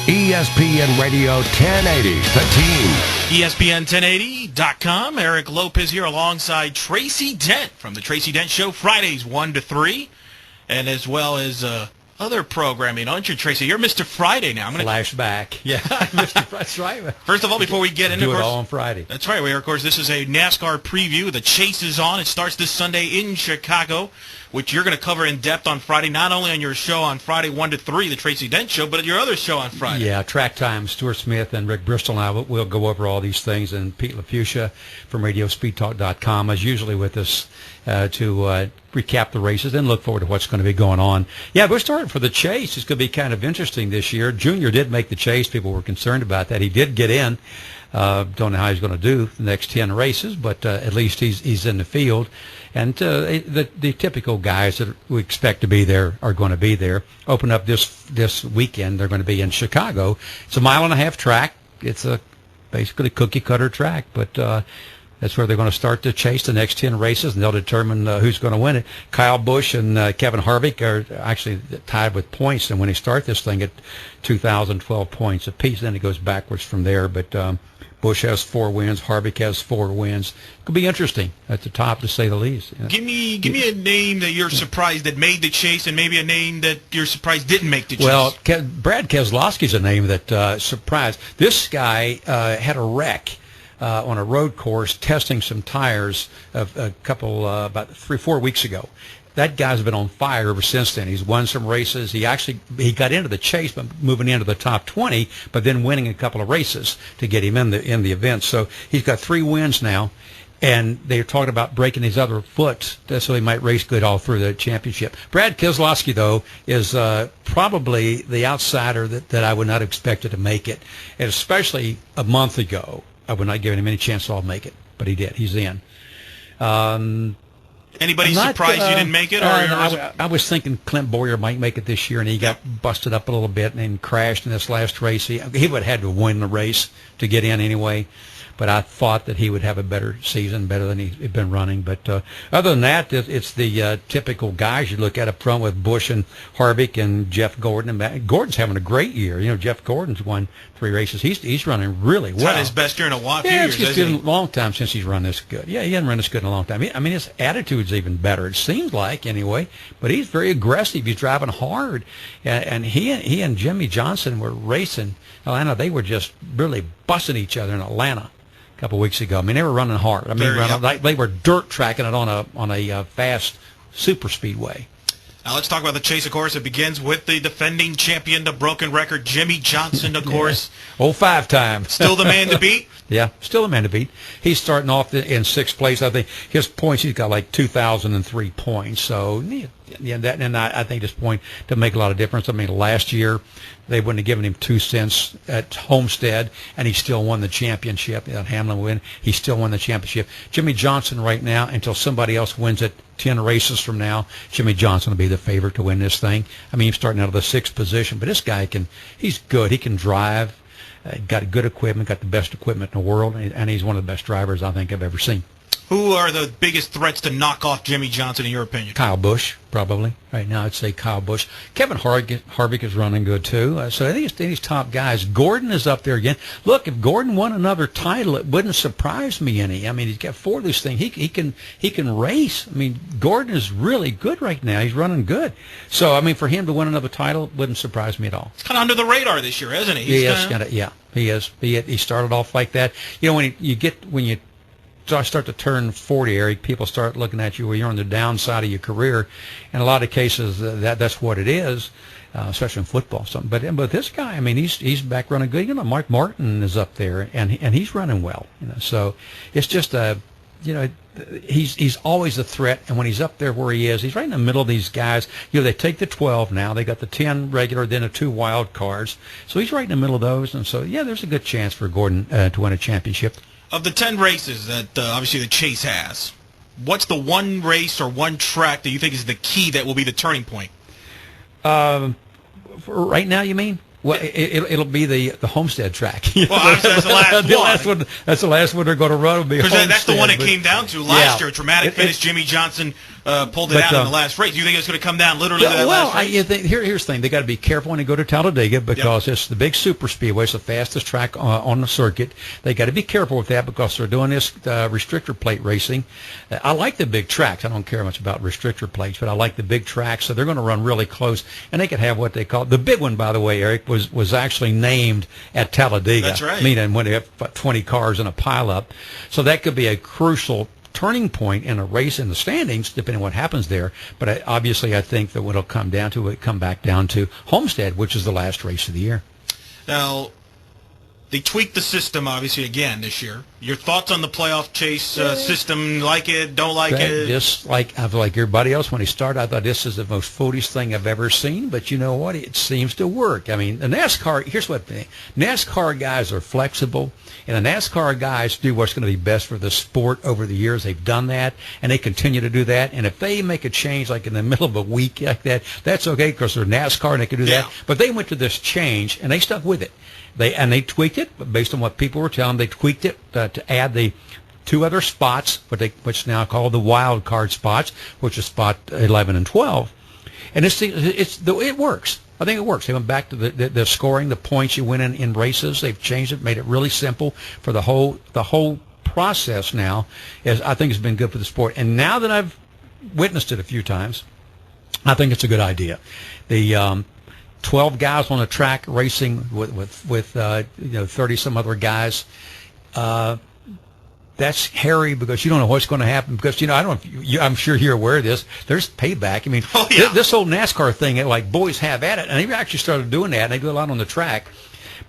ESPN Radio 1080, The Team. ESPN1080.com. Eric Lopez here alongside Tracy Dent from the Tracy Dent Show, Fridays 1 to 3, and as well as other programming, aren't you, Tracy? You're Mr. Friday now. Flashback. Yeah, that's right. First of all, before we get into do it all on Friday. That's right. Of course, this is a NASCAR preview. The Chase is on. It starts this Sunday in Chicago, which you're going to cover in depth on Friday, not only on your show on Friday 1 to 3, the Tracy Dent Show, but your other show on Friday. Yeah, Tracktime. Stuart Smith and Rick Bristol and I will go over all these things, and Pete LaFucia from RadioSpeedTalk.com is usually with us to recap the races and look forward to what's going to be going on. Yeah, we're starting for the Chase. It's going to be kind of interesting this year. Junior did make the Chase. People were concerned about that. He did get in. Don't know how he's going to do the next 10 races, but at least he's in the field. And the typical guys that we expect to be there are going to be there. Open up this weekend. They're going to be in Chicago. It's a 1.5 mile track. It's basically cookie-cutter track, but that's where they're going to start to chase the next 10 races, and they'll determine who's going to win it. Kyle Busch and Kevin Harvick are actually tied with points, and when they start this thing at 2,012 points apiece, then it goes backwards from there. But Busch has 4 wins, Harvick has 4 wins. It could be interesting at the top, to say the least. Give me a name that you're surprised that made the Chase, and maybe a name that you're surprised didn't make the Chase. Well, Brad Keselowski's a name that surprised. This guy had a wreck on a road course testing some tires about 3-4 weeks ago. That guy's been on fire ever since then. He's won some races. He got into the Chase, but moving into the top 20, but then winning a couple of races to get him in the event. So he's got 3 wins now, and they're talking about breaking his other foot so he might race good all through the championship. Brad Keselowski, though, is probably the outsider that I would not have expected to make it, and especially a month ago. I would not give him any chance to make it, but he did. He's in. Anybody surprised you didn't make it? I was thinking Clint Boyer might make it this year, and he got busted up a little bit and crashed in this last race. He would have had to win the race to get in anyway. But I thought that he would have a better season, better than he'd been running. But other than that, it's the typical guys you look at up front with Busch and Harvick and Jeff Gordon. And Gordon's having a great year. You know, Jeff Gordon's won 3 races. He's running really well. It's not his best year in a few years. It's been a long time since he's run this good. Yeah, he hasn't run this good in a long time. I mean, his attitude's even better. It seems like, anyway. But he's very aggressive. He's driving hard. And he and Jimmy Johnson were racing Atlanta. They were just really busting each other in Atlanta a couple of weeks ago. I mean, they were running hard. I mean, they were dirt tracking it on a fast super speedway. Now let's talk about the Chase, of course. It begins with the defending champion, the broken record, Jimmy Johnson, of course. Old 5-time. Still the man to beat? Yeah, still the man to beat. He's starting off in 6th place. I think his points, he's got like 2,003 points. So, yeah, I think this point to make a lot of difference. I mean, last year they wouldn't have given him 2 cents at Homestead, and he still won the championship. Hamlin win. He still won the championship. Jimmy Johnson right now, until somebody else wins it 10 races from now, Jimmy Johnson will be the favorite to win this thing. I mean, he's starting out of the 6th position, but this guy he's good. He can drive. Got good equipment, got the best equipment in the world, and he's one of the best drivers I think I've ever seen. Who are the biggest threats to knock off Jimmy Johnson, in your opinion? Kyle Busch, probably. Right now, I'd say Kyle Busch. Kevin Harvick is running good, too. So I think it's these top guys. Gordon is up there again. Look, if Gordon won another title, it wouldn't surprise me any. I mean, he's got 4 of these things. He can race. I mean, Gordon is really good right now. He's running good. So, I mean, for him to win another title wouldn't surprise me at all. He's kind of under the radar this year, isn't he? He is. He started off like that. You know, when you start to turn 40, Eric, people start looking at you where you're on the downside of your career. In a lot of cases, that's what it is, especially in football. But this guy, I mean, he's back running good. You know, Mark Martin is up there, and he's running well. You know, so it's just he's always a threat. And when he's up there where he is, he's right in the middle of these guys. You know, they take the 12 now. They got the 10 regular, then the 2 wild cards. So he's right in the middle of those. And so, yeah, there's a good chance for Gordon to win a championship. Of the 10 races that obviously the Chase has, what's the one race or one track that you think is the key that will be the turning point? Right now, you mean? Well, it'll be the Homestead track. Well, obviously that's the last one. That's the last one they're going to run. Because that's the one it came down to last year. A dramatic finish. Jimmy Johnson pulled it out in the last race. You think it's going to come down literally to that last race? Here's the thing. They got to be careful when they go to Talladega because it's the big super speedway. It's the fastest track on the circuit. They got to be careful with that because they're doing this restrictor plate racing. I like the big tracks. I don't care much about restrictor plates, but I like the big tracks. So they're going to run really close, and they could have what they call the big one. By the way, Eric was actually named at Talladega. That's right. Meaning when they have about 20 cars in a pileup, so that could be a crucial turning point in a race in the standings, depending on what happens there. But obviously, I think that what it'll come back down to Homestead, which is the last race of the year. Now, they tweaked the system, obviously, again this year. Your thoughts on the playoff chase system? Like it? Don't like it? Just like everybody else, when he started, I thought this is the most foolish thing I've ever seen. But you know what? It seems to work. I mean, the NASCAR. Here's what NASCAR guys are flexible, and the NASCAR guys do what's going to be best for the sport over the years. They've done that, and they continue to do that. And if they make a change, like in the middle of a week like that, that's okay because they're NASCAR and they can do that. But they went to this change and they stuck with it. They tweaked it, but based on what people were telling them. They tweaked it to add the 2 other spots, which now called the wild card spots, which is spot 11 and 12. And it works. I think it works. They went back to the scoring, the points you win in races. They've changed it, made it really simple for the whole process. Now, I think it's been good for the sport. And now that I've witnessed it a few times, I think it's a good idea. The 12 guys on the track racing with 30 some other guys. That's hairy because you don't know what's going to happen. Because I don't know if I'm sure you're aware of this. There's payback. I mean, this whole NASCAR thing, like boys have at it, and they actually started doing that. And they do a lot on the track.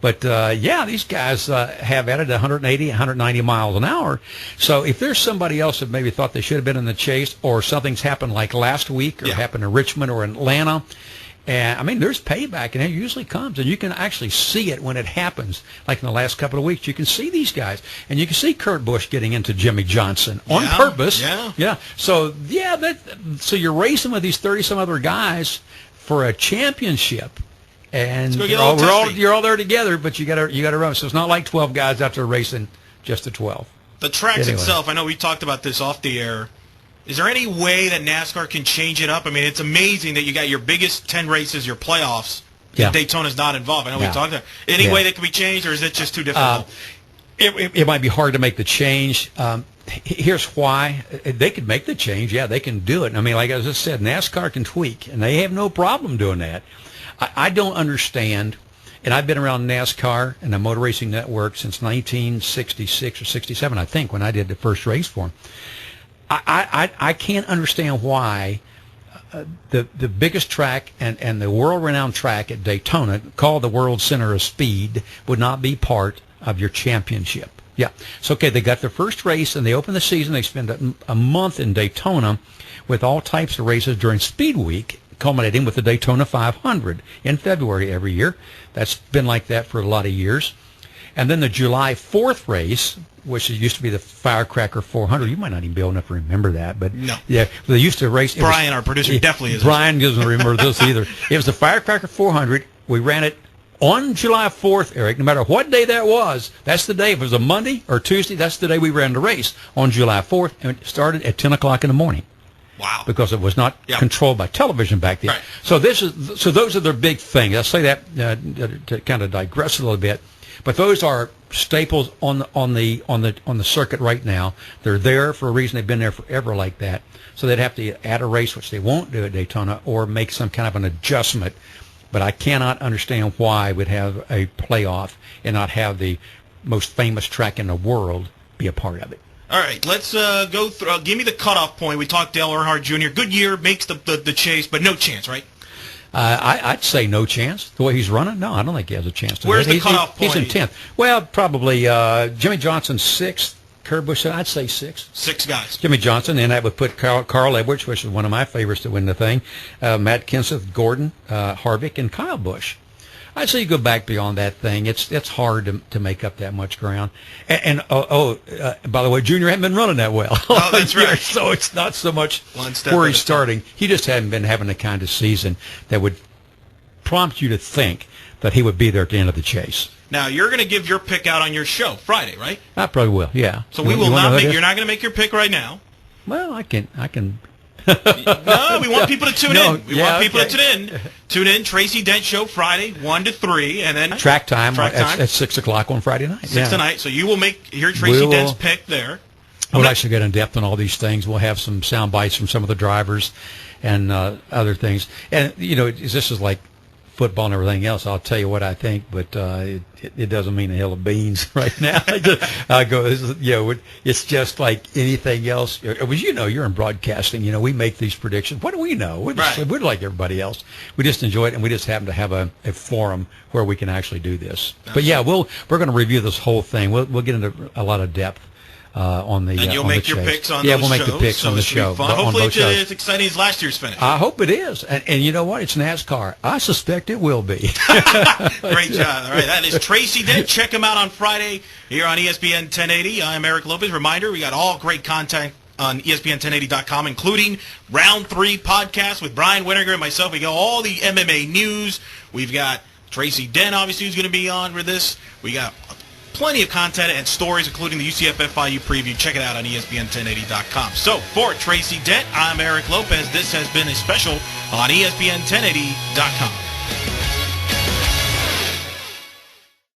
But these guys have at it 180, 190 miles an hour. So if there's somebody else that maybe thought they should have been in the chase, or something's happened like last week, or happened in Richmond or Atlanta. And, I mean, there's payback, and it usually comes. And you can actually see it when it happens. Like in the last couple of weeks, you can see these guys. And you can see Kurt Busch getting into Jimmy Johnson on purpose. Yeah. So, so you're racing with these 30-some other guys for a championship. And you're all there together, but you got to run. So it's not like 12 guys out there racing just the 12. The tracks itself, I know we talked about this off the air. Is there any way that NASCAR can change it up? I mean, it's amazing that you got your biggest 10 races, your playoffs. Yeah. Daytona's not involved. I know we talked about it. Any way that can be changed, or is it just too difficult? It might be hard to make the change. Here's why. They could make the change. Yeah, they can do it. I mean, like I just said, NASCAR can tweak, and they have no problem doing that. I don't understand, and I've been around NASCAR and the Motor Racing Network since 1966 or 67, I think, when I did the first race for them. I can't understand why the biggest track and the world-renowned track at Daytona, called the World Center of Speed, would not be part of your championship. Yeah. So, okay, they got their first race, and they open the season. They spend a month in Daytona with all types of races during Speed Week, culminating with the Daytona 500 in February every year. That's been like that for a lot of years. And then the July 4th race, which used to be the Firecracker 400. You might not even be old enough to remember that, but they used to race. Brian, our producer, definitely isn't. Brian doesn't remember this either. It was the Firecracker 400. We ran it on July 4th, Eric. No matter what day that was, that's the day. If it was a Monday or Tuesday, that's the day we ran the race on July 4th, and it started at 10 o'clock in the morning. Wow! Because it was not controlled by television back then. Right. So those are their big things. I'll say that to kind of digress a little bit. But those are staples on the circuit right now. They're there for a reason. They've been there forever like that. So they'd have to add a race, which they won't do at Daytona, or make some kind of an adjustment. But I cannot understand why we'd have a playoff and not have the most famous track in the world be a part of it. All right, let's go through. Give me the cutoff point. We talked Dale Earnhardt Jr. Good year, makes the chase, but no chance, right? I'd say no chance. The way he's running, no, I don't think he has a chance to. Where's the cutoff point? He's in 10th. Well, probably Jimmy Johnson 6th. Kurt Busch, I'd say 6. 6 guys. Jimmy Johnson, and that would put Carl Edwards, which is one of my favorites to win the thing, Matt Kenseth, Gordon, Harvick, and Kyle Busch. I'd say you go back beyond that thing. It's hard to make up that much ground. And by the way, Junior hadn't been running that well. Oh, that's right. So it's not so much where he's starting. He just hadn't been having the kind of season that would prompt you to think that he would be there at the end of the chase. Now, you're going to give your pick out on your show Friday, right? I probably will, yeah. So we will not make. You're not going to make your pick right now. Well, I can No, we want people to tune in. We want people okay. to tune in. Tune in, Tracy Dent Show Friday, 1 to 3, and then Tracktime at 6 o'clock on Friday night. 6 tonight. So you will hear Tracy Dent's pick there. We'll actually get in depth on all these things. We'll have some sound bites from some of the drivers and other things. And, this is like football and everything else. I'll tell you what I think, but it doesn't mean a hill of beans right now. It's just like anything else. As you're in broadcasting. We make these predictions. What do we know? We're like everybody else. We just enjoy it, and we just happen to have a forum where we can actually do this. But we're going to review this whole thing. We'll get into a lot of depth. On the and you'll on make the your chase. picks on those we'll make shows, the picks on the show. Hopefully it's as exciting as last year's finish. I hope it is. And you know what? It's NASCAR. I suspect it will be. Great job. All right, that is Tracy Dent. Check him out on Friday here on ESPN 1080. I'm Eric Lopez. Reminder, we got all great content on ESPN1080.com, including Round 3 podcast with Brian Winterger and myself. We got all the MMA news. We've got Tracy Dent, obviously, who's going to be on for this. We got plenty of content and stories, including the UCF FIU preview. Check it out on ESPN1080.com. So, for Tracy Dent, I'm Eric Lopez. This has been a special on ESPN1080.com.